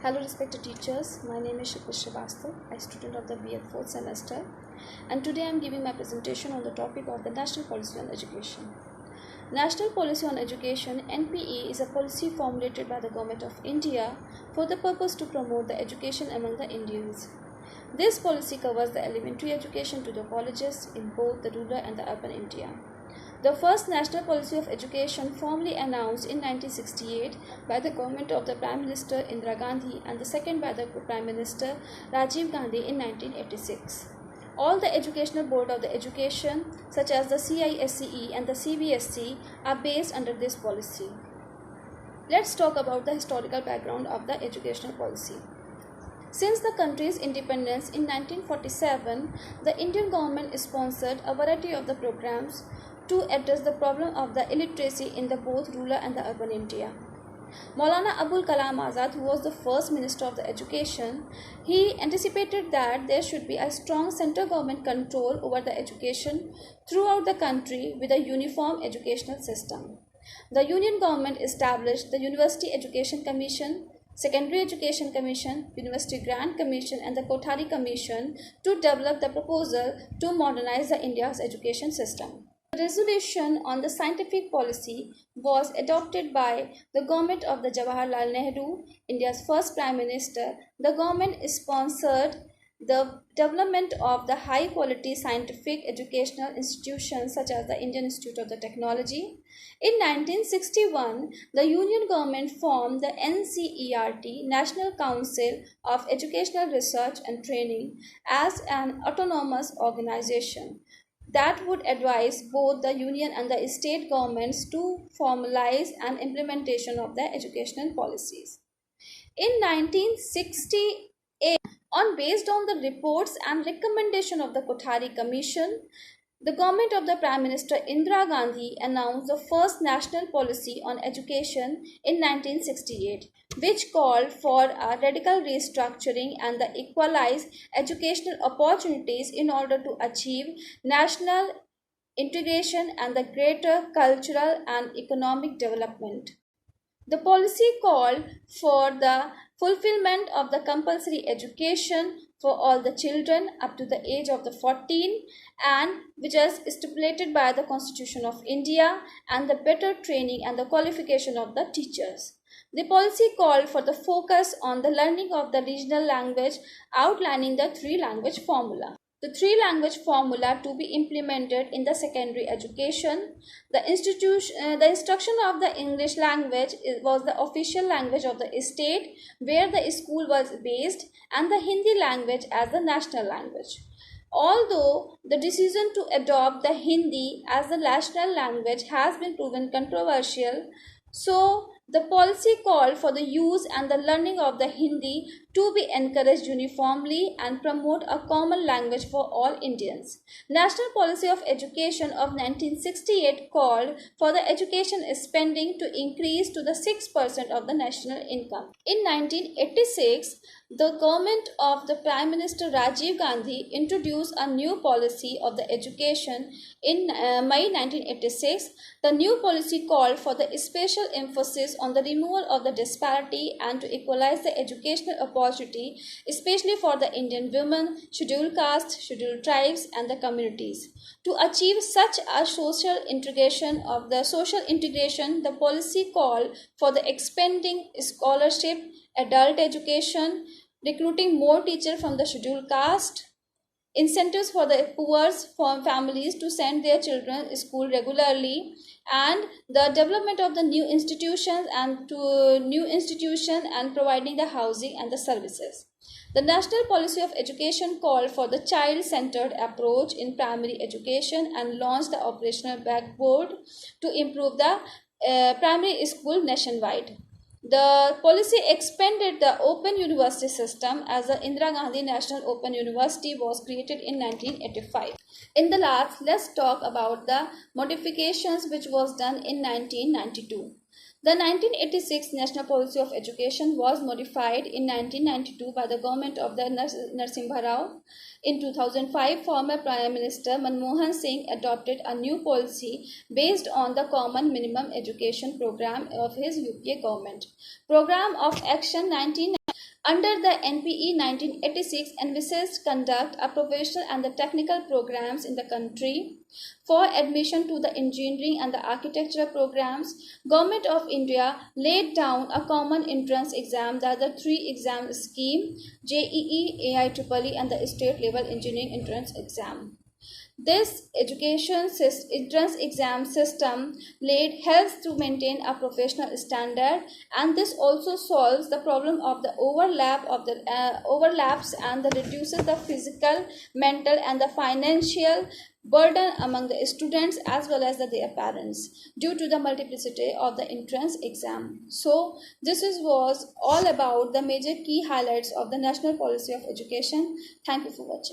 Hello respected teachers, my name is Shilpi Srivastava, a student of the B.Ed 4th semester, and today I am giving my presentation on the topic of the National Policy on Education. National Policy on Education (NPE) is a policy formulated by the Government of India for the purpose to promote the education among the Indians. This policy covers the elementary education to the colleges in both the rural and the urban India. The first national policy of education formally announced in 1968 by the government of the Prime Minister Indira Gandhi and the second by the Prime Minister Rajiv Gandhi in 1986. All the educational board of the education such as the CISCE and the CBSE are based under this policy. Let's talk about the historical background of the educational policy. Since the country's independence in 1947, the Indian government sponsored a variety of the programs to address the problem of the illiteracy in the both rural and the urban India. Maulana Abul Kalam Azad, who was the first Minister of the Education, he anticipated that there should be a strong central government control over the education throughout the country with a uniform educational system. The Union government established the University Education Commission, Secondary Education Commission, University Grant Commission and the Kothari Commission to develop the proposal to modernize the India's education system. The resolution on the scientific policy was adopted by the government of the Jawaharlal Nehru, India's first Prime Minister. The government sponsored the development of the high-quality scientific educational institutions such as the Indian Institute of the Technology. In 1961, the Union government formed the NCERT, National Council of Educational Research and Training, as an autonomous organization that would advise both the union and the state governments to formalize an implementation of their educational policies. In 1968, based on the reports and recommendation of the Kothari Commission, the government of the Prime Minister Indira Gandhi announced the first national policy on education in 1968, which called for a radical restructuring and the equalized educational opportunities in order to achieve national integration and the greater cultural and economic development. The policy called for the fulfillment of the compulsory education for all the children up to the age of the 14 and which is stipulated by the Constitution of India and the better training and the qualification of the teachers. The policy called for the focus on the learning of the regional language, outlining the three-language formula. The three-language formula to be implemented in the secondary education. The instruction of the English language was the official language of the state where the school was based and the Hindi language as the national language. Although the decision to adopt the Hindi as the national language has been proven controversial, so the policy called for the use and the learning of the Hindi to be encouraged uniformly and promote a common language for all Indians. National Policy of Education of 1968 called for the education spending to increase to the 6% of the national income. In 1986, the government of the Prime Minister Rajiv Gandhi introduced a new policy of the education in May 1986. The new policy called for the special emphasis on the removal of the disparity and to equalize the educational opportunity, especially for the Indian women, scheduled castes, scheduled tribes and the communities. To achieve such a social integration, the policy called for the expanding scholarship, adult education, recruiting more teachers from the scheduled caste, incentives for the poor families to send their children to school regularly, and the development of the new institutions and providing the housing and the services. The National Policy of Education called for the child-centered approach in primary education and launched the operational backboard to improve the primary school nationwide. The policy expanded the Open University system as the Indira Gandhi National Open University was created in 1985. In the last, let's talk about the modifications which was done in 1992. The 1986 National Policy of Education was modified in 1992 by the government of the Narasimha Rao. In 2005, former Prime Minister Manmohan Singh adopted a new policy based on the Common Minimum Education Program of his UPA government. Program of Action 19 Under the NPE 1986 envisaged conduct a professional and the technical programs in the country. For admission to the engineering and the architectural programs, Government of India laid down a common entrance exam, that the three exam scheme, JEE, AIEEE and the state level engineering entrance exam. This entrance exam system helps to maintain a professional standard, and this also solves the problem of the overlaps and reduces the physical, mental, and the financial burden among the students as well as their parents due to the multiplicity of the entrance exam. So this was all about the major key highlights of the national policy of education. Thank you for watching.